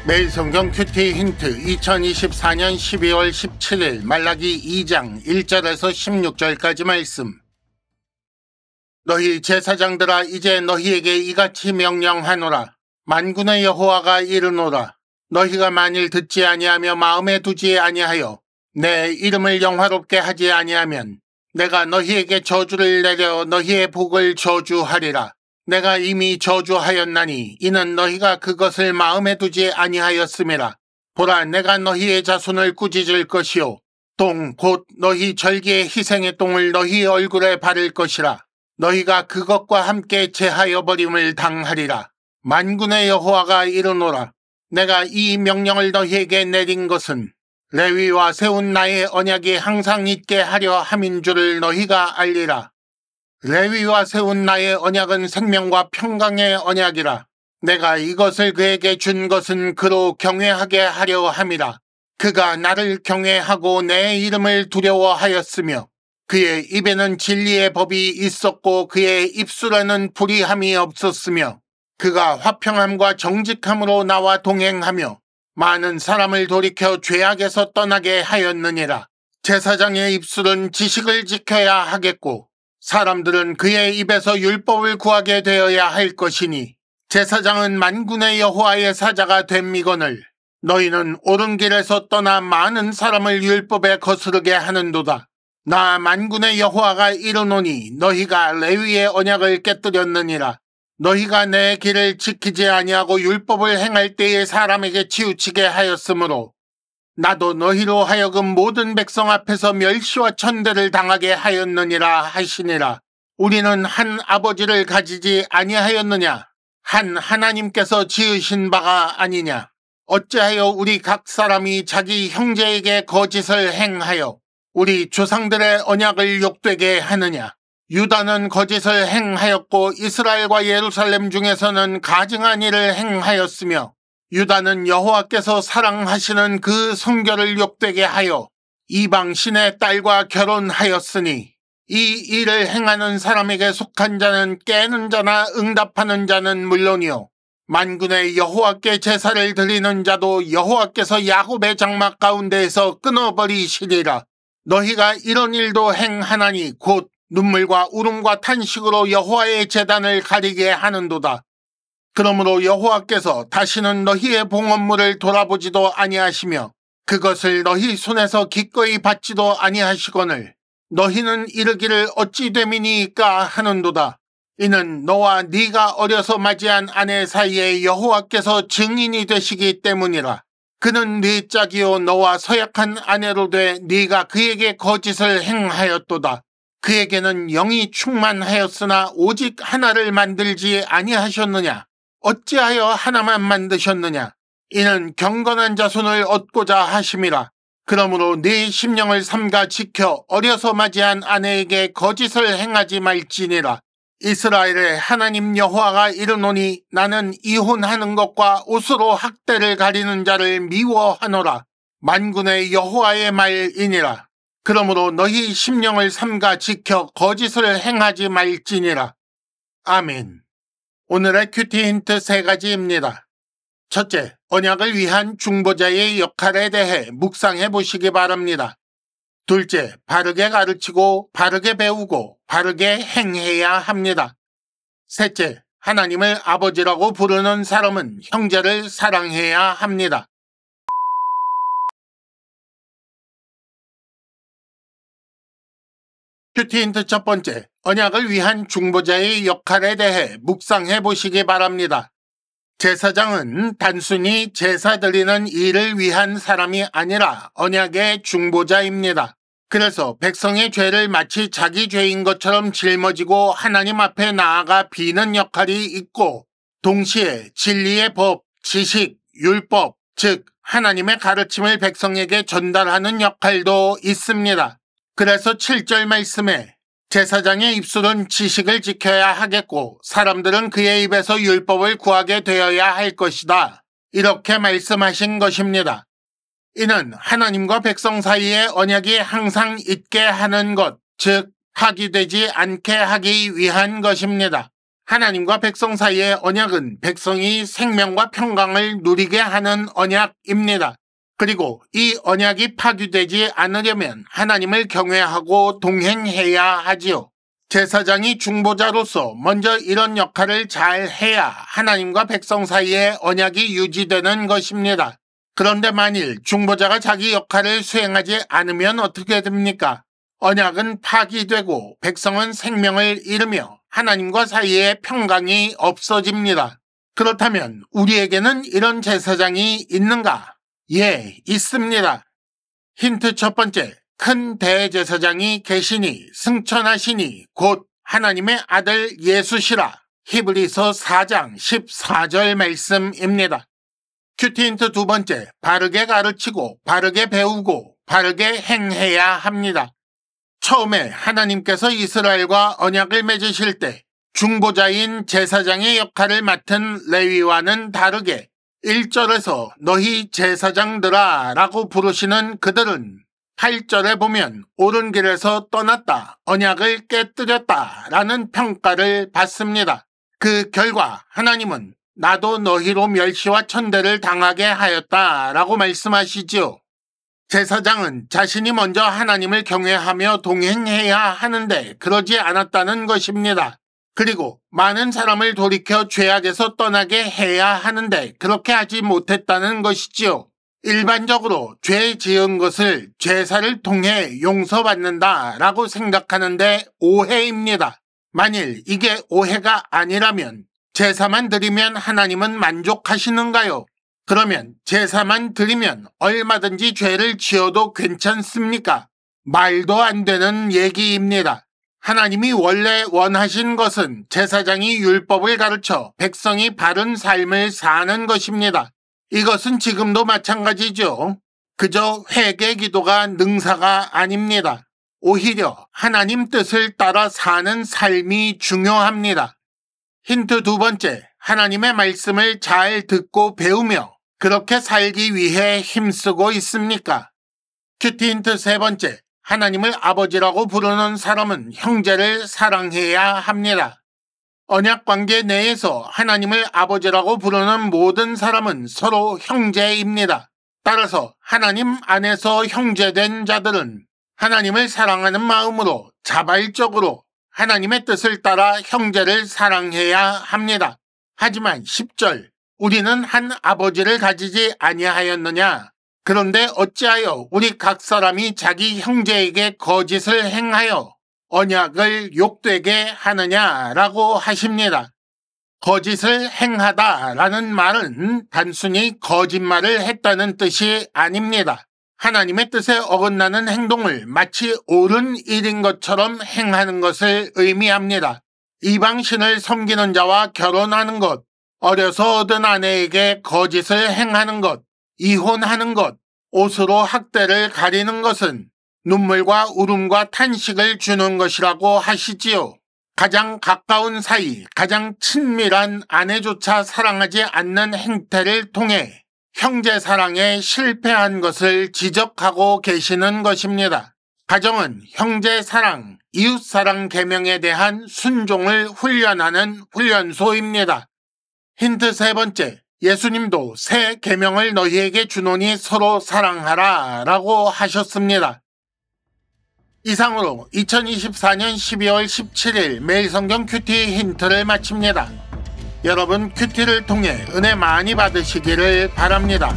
매일 성경 큐티 힌트 2024년 12월 17일 말라기 2장 1절에서 16절까지 말씀. 너희 제사장들아, 이제 너희에게 이같이 명령하노라. 만군의 여호와가 이르노라. 너희가 만일 듣지 아니하며 마음에 두지 아니하여 내 이름을 영화롭게 하지 아니하면 내가 너희에게 저주를 내려 너희의 복을 저주하리라. 내가 이미 저주하였나니 이는 너희가 그것을 마음에 두지 아니하였음이라. 보라, 내가 너희의 자손을 꾸짖을 것이요 똥 곧 너희 절기의 희생의 똥을 너희 얼굴에 바를 것이라. 너희가 그것과 함께 제하여 버림을 당하리라. 만군의 여호와가 이르노라. 내가 이 명령을 너희에게 내린 것은 레위와 세운 나의 언약이 항상 있게 하려 함인 줄을 너희가 알리라. 레위와 세운 나의 언약은 생명과 평강의 언약이라. 내가 이것을 그에게 준 것은 그로 경외하게 하려 함이라. 그가 나를 경외하고 내 이름을 두려워하였으며 그의 입에는 진리의 법이 있었고 그의 입술에는 불의함이 없었으며 그가 화평함과 정직함으로 나와 동행하며 많은 사람을 돌이켜 죄악에서 떠나게 하였느니라. 제사장의 입술은 지식을 지켜야 하겠고 사람들은 그의 입에서 율법을 구하게 되어야 할 것이니 제사장은 만군의 여호와의 사자가 됨이거늘 너희는 옳은 길에서 떠나 많은 사람을 율법에 거스르게 하는도다. 나 만군의 여호와가 이르노니 너희가 레위의 언약을 깨뜨렸느니라. 너희가 내 길을 지키지 아니하고 율법을 행할 때에 사람에게 치우치게 하였으므로 나도 너희로 하여금 모든 백성 앞에서 멸시와 천대를 당하게 하였느니라 하시니라. 우리는 한 아버지를 가지지 아니하였느냐? 한 하나님께서 지으신 바가 아니냐? 어찌하여 우리 각 사람이 자기 형제에게 거짓을 행하여 우리 조상들의 언약을 욕되게 하느냐? 유다는 거짓을 행하였고 이스라엘과 예루살렘 중에서는 가증한 일을 행하였으며 유다는 여호와께서 사랑하시는 그 성결을 욕되게 하여 이방 신의 딸과 결혼하였으니 이 일을 행하는 사람에게 속한 자는 깨는 자나 응답하는 자는 물론이요 만군의 여호와께 제사를 드리는 자도 여호와께서 야곱의 장막 가운데에서 끊어버리시리라. 너희가 이런 일도 행하나니 곧 눈물과 울음과 탄식으로 여호와의 제단을 가리게 하는도다. 그러므로 여호와께서 다시는 너희의 봉헌물을 돌아보지도 아니하시며 그것을 너희 손에서 기꺼이 받지도 아니하시거늘 너희는 이르기를 어찌 됨이니까 하는도다. 이는 너와 네가 어려서 맞이한 아내 사이에 여호와께서 증인이 되시기 때문이라. 그는 네 짝이요 너와 서약한 아내로 돼 네가 그에게 거짓을 행하였도다. 그에게는 영이 충만하였으나 오직 하나를 만들지 아니하셨느냐? 어찌하여 하나만 만드셨느냐? 이는 경건한 자손을 얻고자 하심이라. 그러므로 네 심령을 삼가 지켜 어려서 맞이한 아내에게 거짓을 행하지 말지니라. 이스라엘의 하나님 여호와가 이르노니 나는 이혼하는 것과 옷으로 학대를 가리는 자를 미워하노라. 만군의 여호와의 말이니라. 그러므로 너희 심령을 삼가 지켜 거짓을 행하지 말지니라. 아멘. 오늘의 큐티 힌트 3가지입니다. 첫째, 언약을 위한 중보자의 역할에 대해 묵상해 보시기 바랍니다. 둘째, 바르게 가르치고 바르게 배우고 바르게 행해야 합니다. 셋째, 하나님을 아버지라고 부르는 사람은 형제를 사랑해야 합니다. 큐티 힌트 첫 번째, 언약을 위한 중보자의 역할에 대해 묵상해 보시기 바랍니다. 제사장은 단순히 제사 드리는 일을 위한 사람이 아니라 언약의 중보자입니다. 그래서 백성의 죄를 마치 자기 죄인 것처럼 짊어지고 하나님 앞에 나아가 비는 역할이 있고 동시에 진리의 법, 지식, 율법, 즉 하나님의 가르침을 백성에게 전달하는 역할도 있습니다. 그래서 7절 말씀에 제사장의 입술은 지식을 지켜야 하겠고 사람들은 그의 입에서 율법을 구하게 되어야 할 것이다. 이렇게 말씀하신 것입니다. 이는 하나님과 백성 사이의 언약이 항상 있게 하는 것, 즉 파기되지 않게 하기 위한 것입니다. 하나님과 백성 사이의 언약은 백성이 생명과 평강을 누리게 하는 언약입니다. 그리고 이 언약이 파괴되지 않으려면 하나님을 경외하고 동행해야 하지요. 제사장이 중보자로서 먼저 이런 역할을 잘 해야 하나님과 백성 사이의 언약이 유지되는 것입니다. 그런데 만일 중보자가 자기 역할을 수행하지 않으면 어떻게 됩니까? 언약은 파기되고 백성은 생명을 잃으며 하나님과 사이의 평강이 없어집니다. 그렇다면 우리에게는 이런 제사장이 있는가? 예, 있습니다. 힌트 첫 번째, 큰 대제사장이 계시니 승천하시니 곧 하나님의 아들 예수시라. 히브리서 4장 14절 말씀입니다. 큐티 힌트 두 번째, 바르게 가르치고 바르게 배우고 바르게 행해야 합니다. 처음에 하나님께서 이스라엘과 언약을 맺으실 때 중보자인 제사장의 역할을 맡은 레위와는 다르게 1절에서 너희 제사장들아 라고 부르시는 그들은 8절에 보면 옳은 길에서 떠났다, 언약을 깨뜨렸다 라는 평가를 받습니다. 그 결과 하나님은 나도 너희로 멸시와 천대를 당하게 하였다 라고 말씀하시지요. 제사장은 자신이 먼저 하나님을 경외하며 동행해야 하는데 그러지 않았다는 것입니다. 그리고 많은 사람을 돌이켜 죄악에서 떠나게 해야 하는데 그렇게 하지 못했다는 것이지요. 일반적으로 죄 지은 것을 제사를 통해 용서받는다라고 생각하는데 오해입니다. 만일 이게 오해가 아니라면 제사만 드리면 하나님은 만족하시는가요? 그러면 제사만 드리면 얼마든지 죄를 지어도 괜찮습니까? 말도 안 되는 얘기입니다. 하나님이 원래 원하신 것은 제사장이 율법을 가르쳐 백성이 바른 삶을 사는 것입니다. 이것은 지금도 마찬가지죠. 그저 회개 기도가 능사가 아닙니다. 오히려 하나님 뜻을 따라 사는 삶이 중요합니다. 힌트 두 번째, 하나님의 말씀을 잘 듣고 배우며 그렇게 살기 위해 힘쓰고 있습니까? 큐티 힌트 세 번째, 하나님을 아버지라고 부르는 사람은 형제를 사랑해야 합니다. 언약관계 내에서 하나님을 아버지라고 부르는 모든 사람은 서로 형제입니다. 따라서 하나님 안에서 형제된 자들은 하나님을 사랑하는 마음으로 자발적으로 하나님의 뜻을 따라 형제를 사랑해야 합니다. 하지만 10절, 우리는 한 아버지를 가지지 아니하였느냐? 그런데 어찌하여 우리 각 사람이 자기 형제에게 거짓을 행하여 언약을 욕되게 하느냐라고 하십니다. 거짓을 행하다라는 말은 단순히 거짓말을 했다는 뜻이 아닙니다. 하나님의 뜻에 어긋나는 행동을 마치 옳은 일인 것처럼 행하는 것을 의미합니다. 이방신을 섬기는 자와 결혼하는 것, 어려서 얻은 아내에게 거짓을 행하는 것, 이혼하는 것, 옷으로 학대를 가리는 것은 눈물과 울음과 탄식을 주는 것이라고 하시지요. 가장 가까운 사이, 가장 친밀한 아내조차 사랑하지 않는 행태를 통해 형제 사랑에 실패한 것을 지적하고 계시는 것입니다. 가정은 형제 사랑, 이웃 사랑 계명에 대한 순종을 훈련하는 훈련소입니다. 힌트 세 번째, 예수님도 새 계명을 너희에게 주노니 서로 사랑하라 라고 하셨습니다. 이상으로 2024년 12월 17일 매일 성경 큐티 힌트를 마칩니다. 여러분 큐티를 통해 은혜 많이 받으시기를 바랍니다.